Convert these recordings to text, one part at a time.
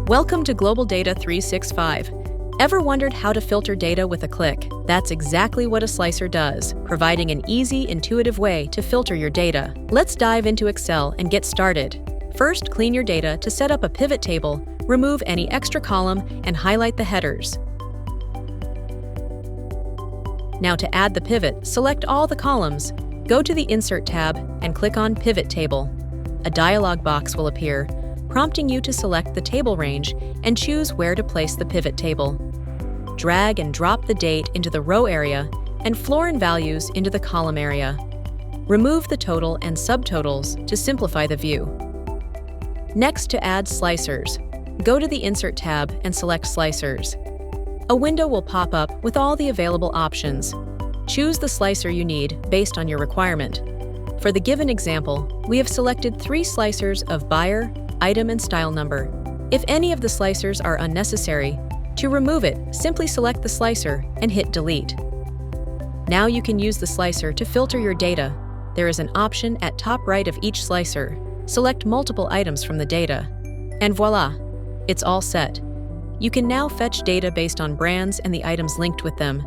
Welcome to Global Data 365. Ever wondered how to filter data with a click? That's exactly what a slicer does, providing an easy, intuitive way to filter your data. Let's dive into Excel and get started. First, clean your data to set up a pivot table, remove any extra column, and highlight the headers. Now to add the pivot, select all the columns. Go to the Insert tab and click on Pivot Table. A dialog box will appear, prompting you to select the table range and choose where to place the pivot table. Drag and drop the date into the row area and floor and values into the column area. Remove the total and subtotals to simplify the view. Next, to add slicers, go to the Insert tab and select Slicers. A window will pop up with all the available options. Choose the slicer you need based on your requirement. For the given example, we have selected 3 slicers of buyer, item, and style number. If any of the slicers are unnecessary, to remove it, simply select the slicer and hit Delete. Now you can use the slicer to filter your data. There is an option at top right of each slicer. Select multiple items from the data. And voila! It's all set. You can now fetch data based on brands and the items linked with them.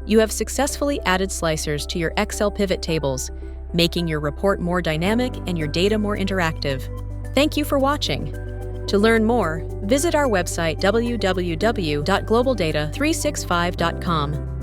You have successfully added slicers to your Excel pivot tables, making your report more dynamic and your data more interactive. Thank you for watching. To learn more, visit our website www.globaldata365.com.